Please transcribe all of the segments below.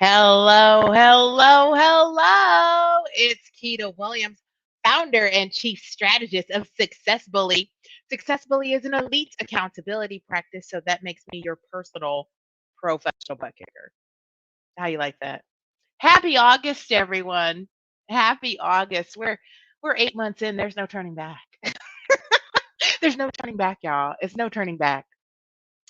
Hello, hello, hello. It's Keita Williams, founder and chief strategist of Success Bully. Success Bully is an elite accountability practice, so that makes me your personal professional butt kicker. How you like that? Happy August, everyone. Happy August. We're 8 months in. There's no turning back. There's no turning back, y'all. It's no turning back.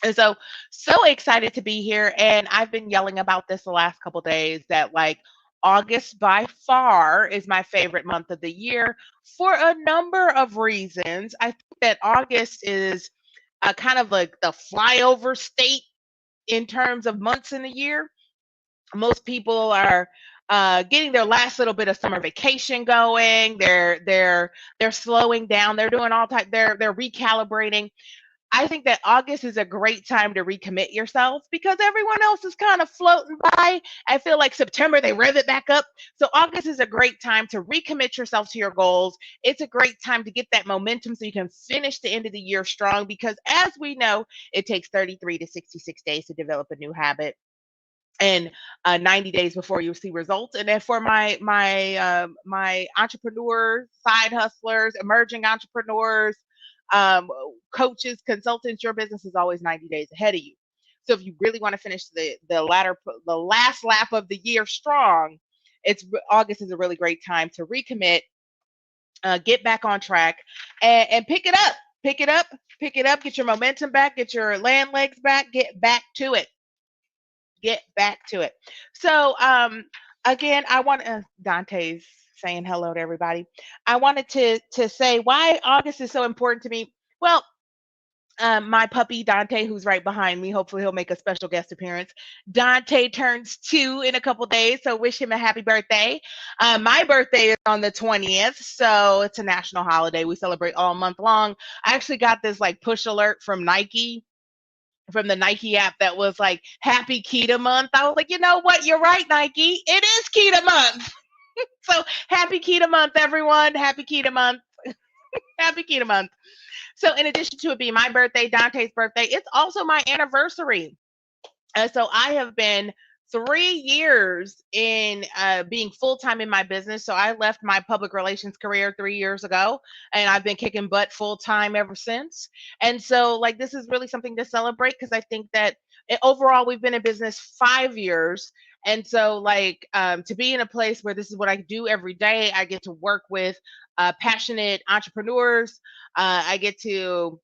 And so excited to be here. And I've been yelling about this the last couple days that like August by far is my favorite month of the year for a number of reasons. I think that August is kind of like the flyover state in terms of months in the year. Most people are getting their last little bit of summer vacation going. They're slowing down. They're doing all type. They're recalibrating. I think that August is a great time to recommit yourself because everyone else is kind of floating by. I feel like September they rev it back up. So August is a great time to recommit yourself to your goals. It's a great time to get that momentum so you can finish the end of the year strong because as we know, it takes 33 to 66 days to develop a new habit and 90 days before you see results. And then for my entrepreneurs, side hustlers, emerging entrepreneurs, coaches, consultants, your business is always 90 days ahead of you. So if you really want to finish the last lap of the year strong, it's August is a really great time to recommit, get back on track, and pick it up, pick it up, pick it up, get your momentum back, get your land legs back, get back to it, get back to it. So, again, I want Dante's saying hello to everybody. I wanted to say why August is so important to me. Well, my puppy Dante, who's right behind me, hopefully he'll make a special guest appearance. Dante turns 2 in a couple days, so wish him a happy birthday. My birthday is on the 20th, so it's a national holiday. We celebrate all month long. I actually got this like push alert from Nike, from the Nike app, that was like Happy Keita Month. I was like, you know what? You're right, Nike. It is Keita Month. So happy Keita Month, everyone. Happy Keita Month. Happy Keita Month. So in addition to it being my birthday, Dante's birthday, it's also my anniversary. So I have been 3 years in being full time in my business. So I left my public relations career 3 years ago, and I've been kicking butt full time ever since. And so, like, this is really something to celebrate because I think that overall we've been in business 5 years. And so, like, to be in a place where this is what I do every day, I get to work with passionate entrepreneurs. I get to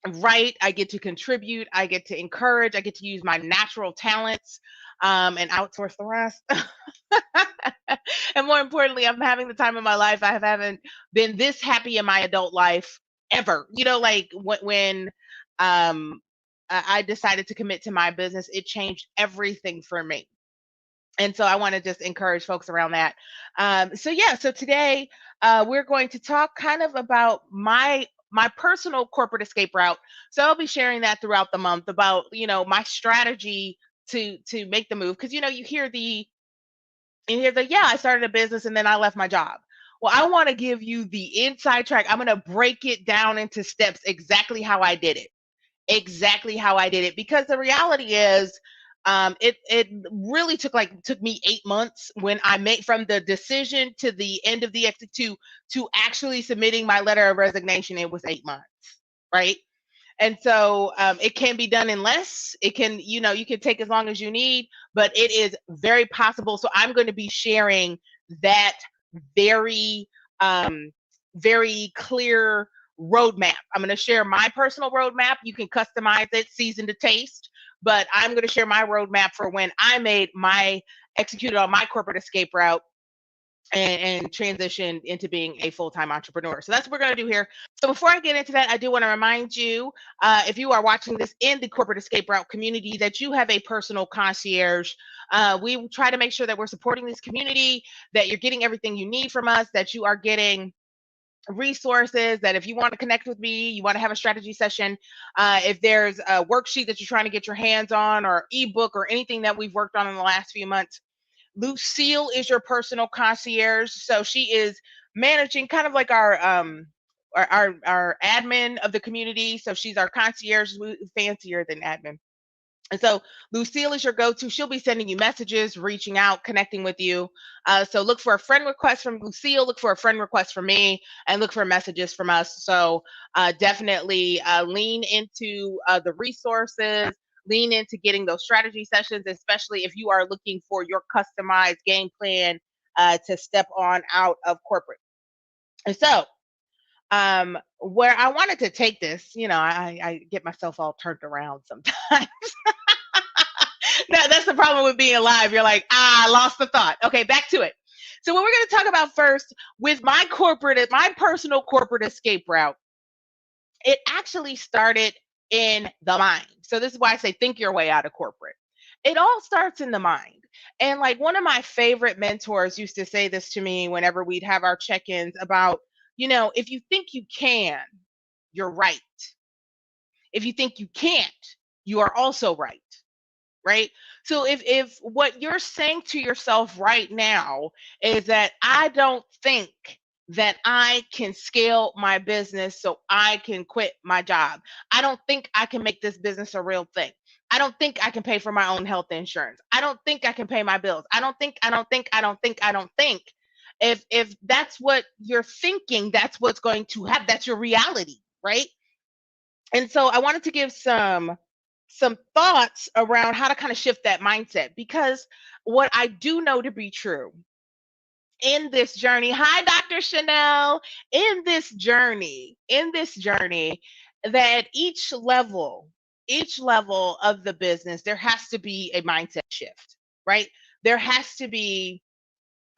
write, I get to contribute, I get to encourage, I get to use my natural talents, and outsource the rest. And more importantly, I'm having the time of my life. Haven't been this happy in my adult life ever. You know, like when I decided to commit to my business, it changed everything for me. And so I want to just encourage folks around that. So yeah, so today we're going to talk kind of about my personal corporate escape route. So I'll be sharing that throughout the month about my strategy to make the move because you hear the yeah, I started a business and then I left my job. Well, I want to give you the inside track. I'm going to break it down into steps exactly how I did it, exactly how I did it. Because the reality is, it really took me 8 months when I made from the decision to the end of the exit to actually submitting my letter of resignation. It was 8 months, right? And so it can be done in less. It can, you can take as long as you need, but it is very possible. So I'm going to be sharing that very, um, very clear roadmap. I'm going to share my personal roadmap. You can customize it, season to taste, but I'm going to share my roadmap for when I executed on my corporate escape route and transition into being a full-time entrepreneur. So that's what we're going to do here. So before I get into that, I do want to remind you, if you are watching this in the corporate escape route community, that you have a personal concierge. We try to make sure that we're supporting this community, that you're getting everything you need from us, that you are getting resources, that if you want to connect with me, you want to have a strategy session, if there's a worksheet that you're trying to get your hands on or ebook or anything that we've worked on in the last few months, Lucille is your personal concierge. So she is managing kind of like our admin of the community. So she's our concierge, fancier than admin. And so Lucille is your go-to. She'll be sending you messages, reaching out, connecting with you. So look for a friend request from Lucille, look for a friend request from me, and look for messages from us. So definitely lean into the resources, lean into getting those strategy sessions, especially if you are looking for your customized game plan to step on out of corporate. And so where I wanted to take this, I get myself all turned around sometimes. That's the problem with being alive. You're like, I lost the thought. Okay, back to it. So what we're going to talk about first with my personal corporate escape route, it actually started in the mind. So this is why I say think your way out of corporate. It all starts in the mind. And like one of my favorite mentors used to say this to me whenever we'd have our check-ins about, if you think you can, you're right. If you think you can't, you are also right. Right? So if what you're saying to yourself right now is that I don't think that I can scale my business so I can quit my job. I don't think I can make this business a real thing. I don't think I can pay for my own health insurance. I don't think I can pay my bills. I don't think. If that's what you're thinking, that's what's going to happen. That's your reality, right? And so I wanted to give some thoughts around how to kind of shift that mindset, because what I do know to be true in this journey, hi Dr. Chanel, in this journey that each level of the business, there has to be a mindset shift, right? There has to be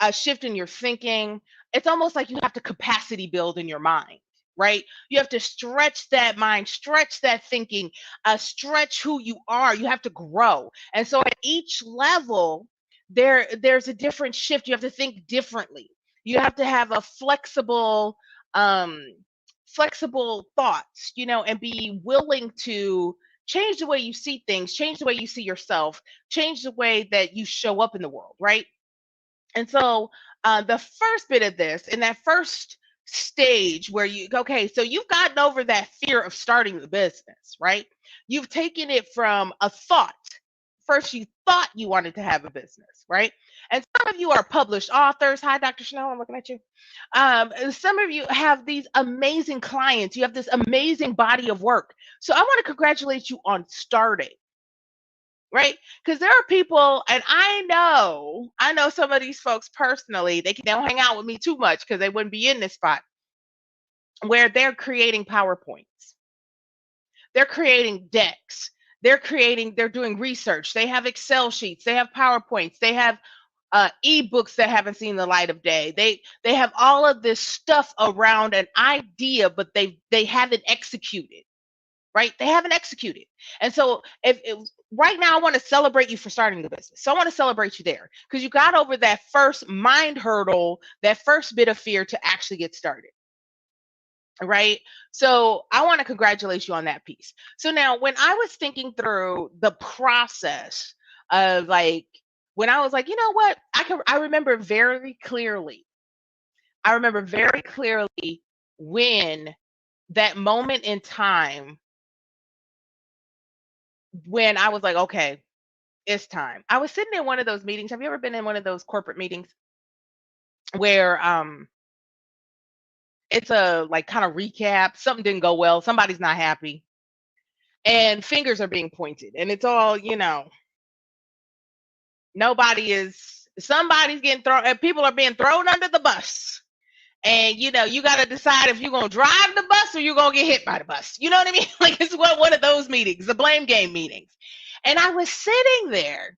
a shift in your thinking. It's almost like you have to capacity build in your mind, right? You have to stretch that mind, stretch that thinking, stretch who you are. You have to grow. And so at each level, there's a different shift. You have to think differently. You have to have a um, flexible thoughts, and be willing to change the way you see things, change the way you see yourself, change the way that you show up in the world, right? And so the first bit of this, in that first stage where okay, so you've gotten over that fear of starting the business, right? You've taken it from a thought. First, you thought you wanted to have a business, right? And some of you are published authors. Hi, Dr. Chanel, I'm looking at you. And some of you have these amazing clients. You have this amazing body of work. So I want to congratulate you on starting, right? Because there are people, and I know some of these folks personally. They don't hang out with me too much because they wouldn't be in this spot, where they're creating PowerPoints, they're creating decks, they're doing research, they have Excel sheets, they have PowerPoints, they have ebooks that haven't seen the light of day. They have all of this stuff around an idea, but they haven't executed, right? They haven't executed. And so if right now I want to celebrate you for starting the business. So I want to celebrate you there because you got over that first mind hurdle, that first bit of fear to actually get started. Right. So I want to congratulate you on that piece. So now when I was thinking through the process of like when I was like, you know what? I remember very clearly. I remember very clearly when that moment in time when I was like, okay, it's time. I was sitting in one of those meetings. Have you ever been in one of those corporate meetings where it's a like kind of recap, something didn't go well, somebody's not happy, and fingers are being pointed, and it's all, somebody's getting thrown, and people are being thrown under the bus. And you got to decide if you're going to drive the bus or you're going to get hit by the bus. You know what I mean? Like it's one of those meetings, the blame game meetings. And I was sitting there.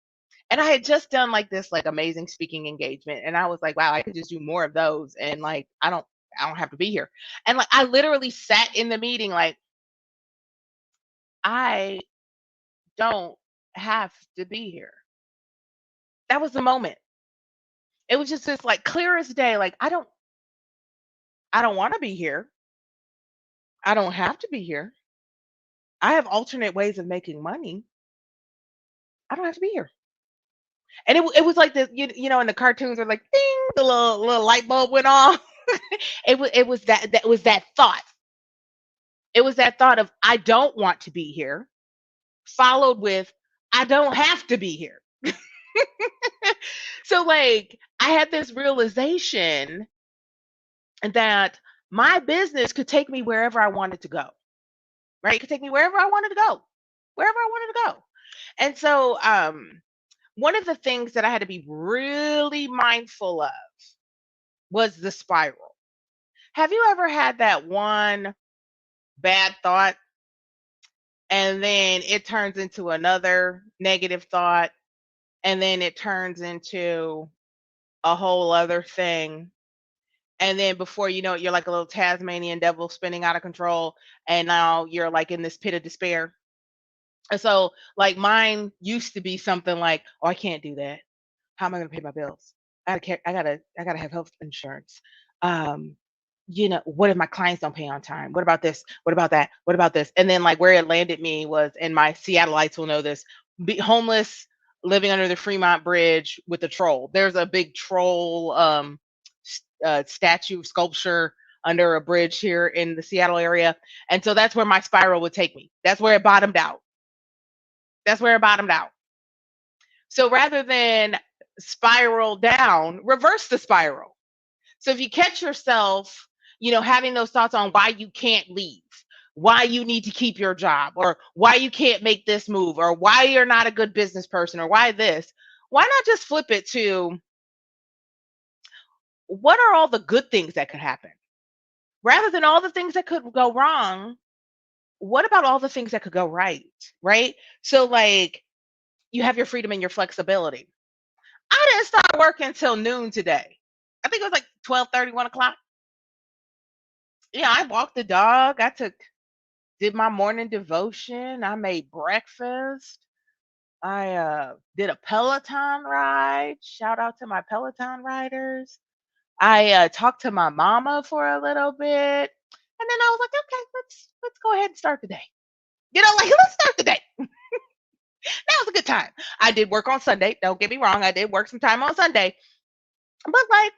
And I had just done like this like amazing speaking engagement, and I was like, wow, I could just do more of those, and like I don't have to be here. And like I literally sat in the meeting like I don't have to be here. That was the moment. It was just this like clear as day, like I don't want to be here. I don't have to be here. I have alternate ways of making money. I don't have to be here. And it was like the in the cartoons are like ding, the little light bulb went off. It was that was that thought. It was that thought of I don't want to be here, followed with I don't have to be here. So like I had this realization that my business could take me wherever I wanted to go, right? It could take me wherever I wanted to go, wherever I wanted to go. And so one of the things that I had to be really mindful of was the spiral. Have you ever had that one bad thought and then it turns into another negative thought and then it turns into a whole other thing? And then before you know it, you're like a little Tasmanian devil spinning out of control. And now you're like in this pit of despair. And so, like, mine used to be something like, oh, I can't do that. How am I going to pay my bills? I gotta have health insurance. Um, what if my clients don't pay on time? What about this? What about that? What about this? And then like where it landed me was, and my Seattleites will know this, be homeless, living under the Fremont Bridge with a troll. There's a big troll statue sculpture under a bridge here in the Seattle area. And so that's where my spiral would take me. That's where it bottomed out. That's where it bottomed out. So rather than spiral down, reverse the spiral. So if you catch yourself, having those thoughts on why you can't leave, why you need to keep your job, or why you can't make this move, or why you're not a good business person, or why this, why not just flip it to what are all the good things that could happen? Rather than all the things that could go wrong, what about all the things that could go right? Right? So like you have your freedom and your flexibility. I didn't start working until noon today. I think it was like 12:30, 1 o'clock. Yeah, I walked the dog. Did my morning devotion. I made breakfast. I did a Peloton ride. Shout out to my Peloton riders. I talked to my mama for a little bit. And then I was like, okay, let's go ahead and start the day. Like let's start the day. That was a good time. I did work on Sunday. Don't get me wrong. I did work some time on Sunday. But like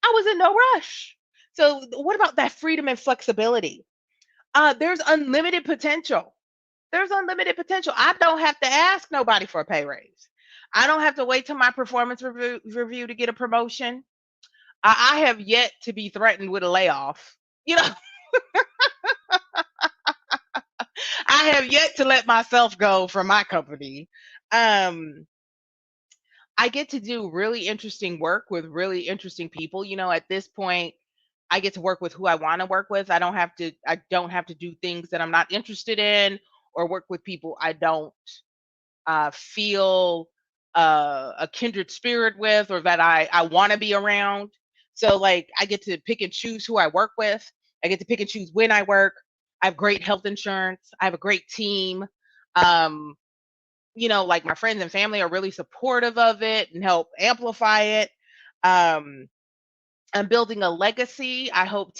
I was in no rush. So what about that freedom and flexibility? There's unlimited potential. There's unlimited potential. I don't have to ask nobody for a pay raise. I don't have to wait till my performance review to get a promotion. I have yet to be threatened with a layoff. You know, I have yet to let myself go from my company. Um, I get to do really interesting work with really interesting people. At this point, I get to work with who I want to work with. I don't have to do things that I'm not interested in or work with people I don't feel a kindred spirit with or that I want to be around. So like I get to pick and choose who I work with. I get to pick and choose when I work. I have great health insurance. I have a great team. Um, like my friends and family are really supportive of it and help amplify it. Um, I'm building a legacy. I hope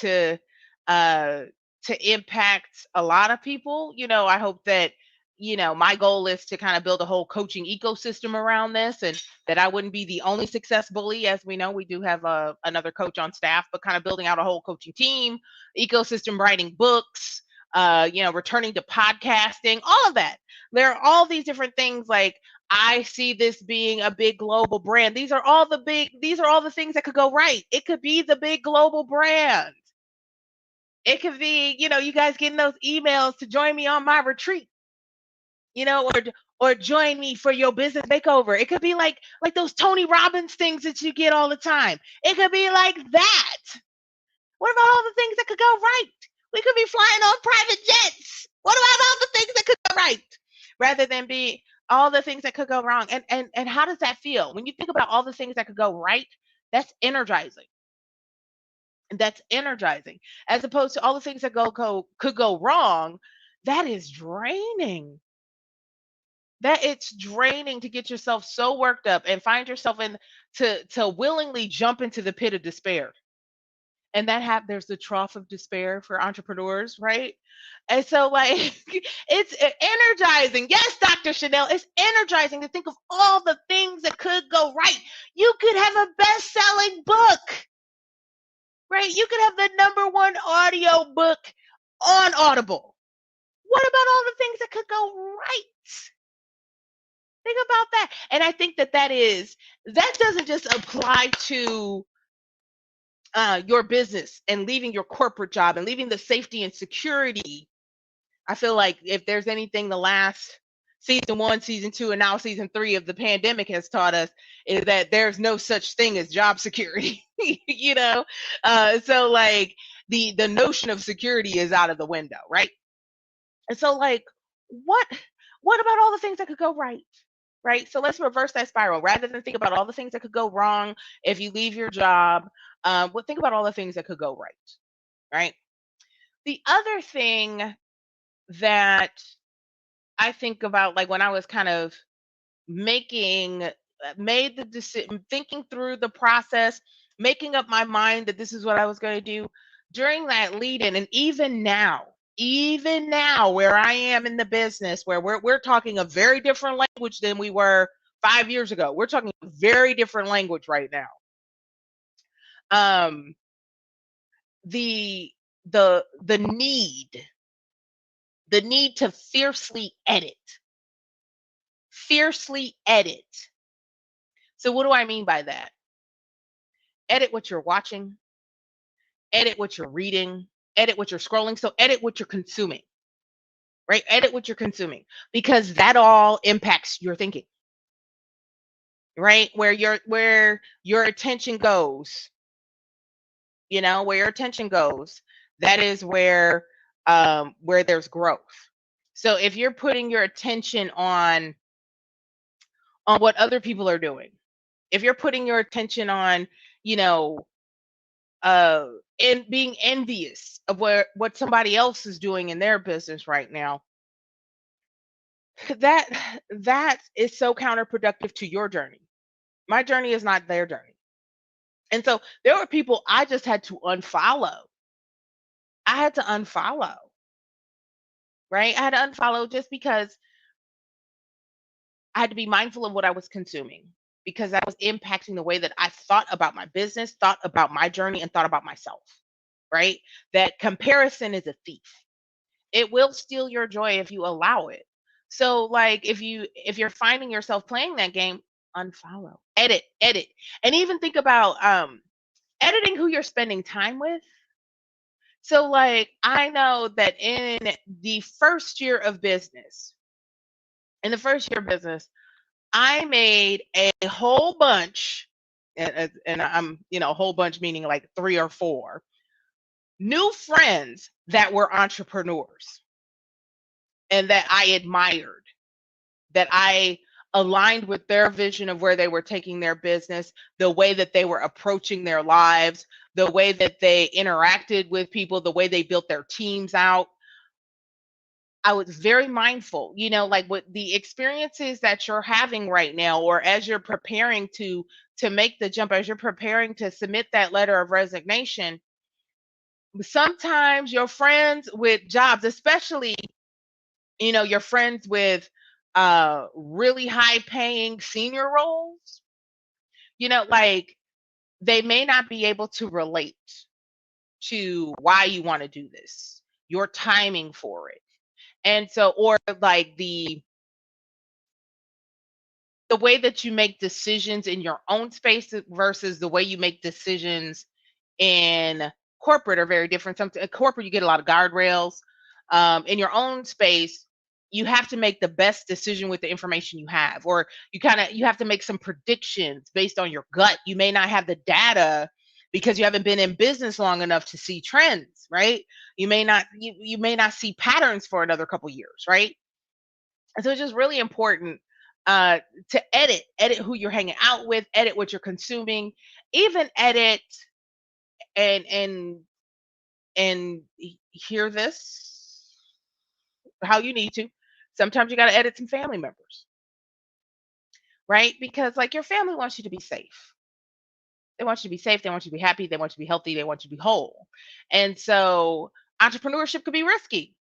uh to impact a lot of people. I hope that my goal is to kind of build a whole coaching ecosystem around this, and that I wouldn't be the only success bully. As we know, we do have another coach on staff, but kind of building out a whole coaching team, ecosystem, writing books, returning to podcasting, all of that. There are all these different things like I see this being a big global brand. These are all the things that could go right. It could be the big global brand. It could be, you guys getting those emails to join me on my retreat, or join me for your business makeover. It could be like those Tony Robbins things that you get all the time. It could be like that. What about all the things that could go right? We could be flying on private jets. What about all the things that could go right? Rather than be all the things that could go wrong. And how does that feel? When you think about all the things that could go right, that's energizing. That's energizing. As opposed to all the things that could go wrong, that is draining. That it's draining to get yourself so worked up and find yourself in to willingly jump into the pit of despair. And there's the trough of despair for entrepreneurs, right? And so like it's energizing. Yes, Dr. Chanel, it's energizing to think of all the things that could go right. You could have a best-selling book, right? You could have the #1 audio book on Audible. What about all the things that could go right? Think about that. And I think that doesn't just apply to your business and leaving your corporate job and leaving the safety and security. I feel like if there's anything the last season one, season two, and now season three of the pandemic has taught us is that there's no such thing as job security. you know, so like the notion of security is out of the window, right? And so like, what what about all the things that could go right? Right. So let's reverse that spiral. Rather than think about all the things that could go wrong if you leave your job, well, think about all the things that could go right. Right. The other thing that I think about, like when I was kind of making made the decision, thinking through the process, making up my mind that this is what I was going to do during that lead in, and even now, where I am in the business, where we're talking a very different language than we were 5 years ago. We're talking a very different language right now. Um, the the need to fiercely edit. So what do I mean by that? Edit what you're watching, edit what you're reading, edit what you're scrolling. So edit what you're consuming, right? Edit what you're consuming because that all impacts your thinking, right? Where your attention goes, where your attention goes, that is where there's growth. So if you're putting your attention on what other people are doing, if you're putting your attention on, you know, uh and being envious of what somebody else is doing in their business right now, that is so counterproductive to your journey. My journey is not their journey. And so there were people I just had to unfollow. I had to unfollow, right? I had to unfollow just because I had to be mindful of what I was consuming because that was impacting the way that I thought about my business, thought about my journey, and thought about myself, right? That comparison is a thief. It will steal your joy if you allow it. So like if you're finding yourself playing that game, unfollow, edit. And even think about editing who you're spending time with. So like I know that the first year of business, in the first year of business, I made a whole bunch, and I'm, a whole bunch meaning like three or four new friends that were entrepreneurs and that I admired, that I aligned with their vision of where they were taking their business, the way that they were approaching their lives, the way that they interacted with people, the way they built their teams out. I was very mindful, like with the experiences that you're having right now, or as you're preparing to make the jump, as you're preparing to submit that letter of resignation. Sometimes your friends with jobs, especially, your friends with really high paying senior roles, like they may not be able to relate to why you want to do this, your timing for it. And so, or like the way that you make decisions in your own space versus the way you make decisions in corporate are very different. In corporate, you get a lot of guardrails. In your own space, you have to make the best decision with the information you have, or you have to make some predictions based on your gut. You may not have the data because you haven't been in business long enough to see trends, right? You may not see patterns for another couple years, right? And so it's just really important uh, to edit who you're hanging out with, edit what you're consuming, even edit and hear this how you need to. Sometimes you got to edit some family members, right? Because like your family wants you to be safe. They want you to be safe. They want you to be happy. They want you to be healthy. They want you to be whole. And so entrepreneurship could be risky.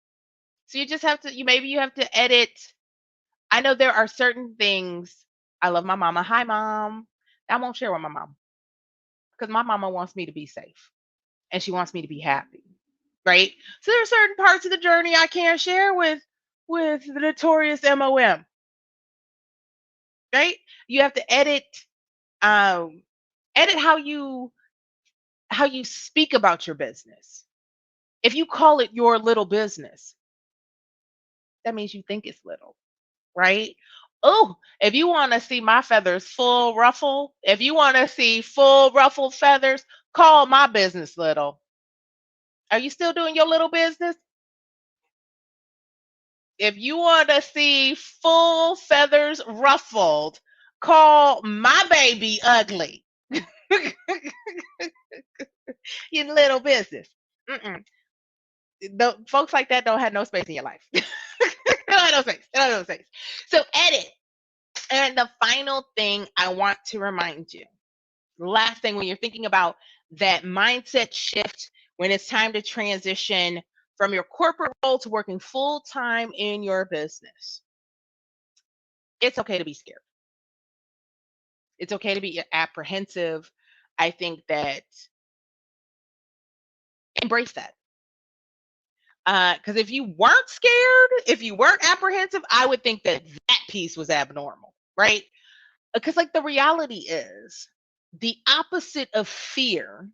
So you have to edit. I know there are certain things. I love my mama. Hi, mom. I won't share with my mom because my mama wants me to be safe and she wants me to be happy, right? So there are certain parts of the journey I can't share with the notorious MOM. right? You have to um, edit how you speak about your business. If you call it your little business, that means you think it's little, right? Oh, if you want to see my feathers full ruffle, if you want to see full ruffled feathers, call my business little. Are you still doing your little business? If you want to see full feathers ruffled, call my baby ugly. Your little business. Mm-mm. Folks like that don't have no space in your life. They don't have no space. They don't have no space. So edit. And the final thing I want to remind you, the last thing when you're thinking about that mindset shift, when it's time to transition from your corporate role to working full time in your business, it's okay to be scared. It's okay to be apprehensive. I think that embrace that. Because if you weren't scared, if you weren't apprehensive, I would think that that piece was abnormal, right? Because, like, the reality is the opposite of fear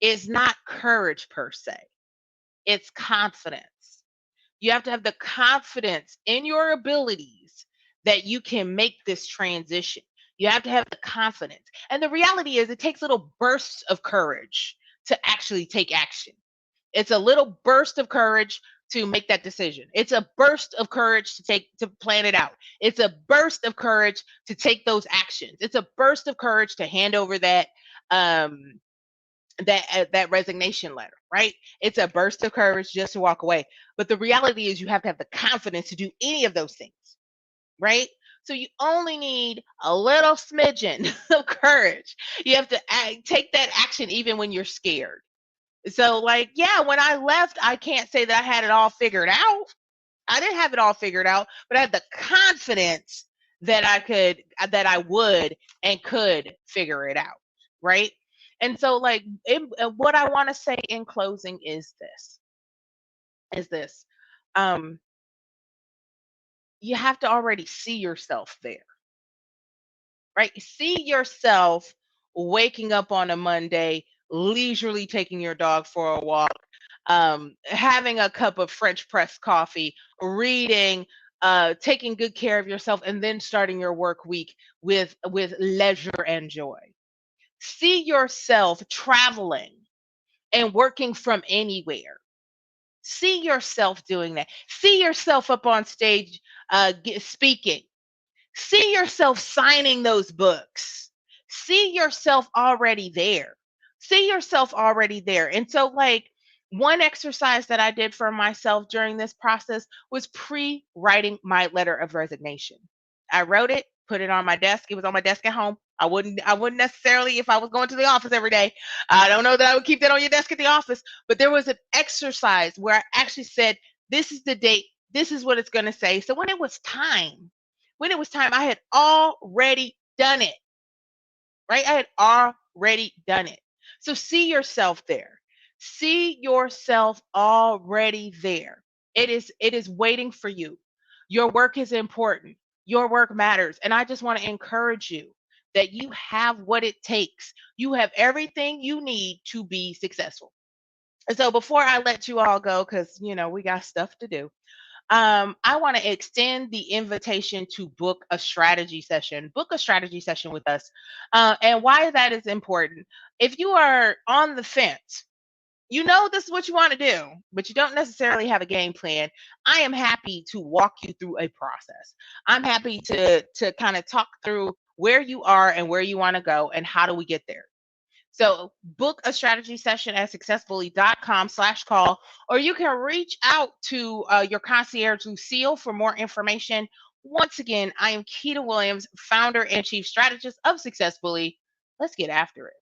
is not courage per se, it's confidence. You have to have the confidence in your abilities that you can make this transition. You have to have the confidence. And the reality is, it takes little bursts of courage to actually take action. It's a little burst of courage to make that decision. It's a burst of courage to plan it out. It's a burst of courage to take those actions. It's a burst of courage to hand over um that resignation letter, right? It's a burst of courage just to walk away. But the reality is you have to have the confidence to do any of those things, right? So you only need a little smidgen of courage. You have to take that action even when you're scared. So, like, yeah, when I left, I can't say that I had it all figured out. I didn't have it all figured out, but I had the confidence that that I would and could figure it out, right? And so, like, what I want to say in closing is this: um, you have to already see yourself there, right? See yourself waking up on a Monday, leisurely taking your dog for a walk, having a cup of French press coffee, reading, taking good care of yourself, and then starting your work week with leisure and joy. See yourself traveling and working from anywhere. See yourself doing that. See yourself up on stage speaking. See yourself signing those books. See yourself already there. See yourself already there. And so, like, one exercise that I did for myself during this process was pre-writing my letter of resignation. I wrote it, put it on my desk. It was on my desk at home. I wouldn't necessarily, if I was going to the office every day. I don't know that I would keep that on your desk at the office, but there was an exercise where I actually said, this is the date, this is what it's going to say. So when it was time, I had already done it, right? I had already done it. So see yourself there. See yourself already there. It is waiting for you. Your work is important. Your work matters. And I just want to encourage you that you have what it takes. You have everything you need to be successful. And so before I let you all go, because we got stuff to do, I want to extend the invitation to book a strategy session. Book a strategy session with us. And why that is important. If you are on the fence, this is what you want to do, but you don't necessarily have a game plan, I am happy to walk you through a process. I'm happy to kind of talk through where you are and where you want to go and how do we get there. So book a strategy session at successfully.com/call, or you can reach out to your concierge, Lucille, for more information. Once again, I am Keita Williams, founder and chief strategist of Successfully. Let's get after it.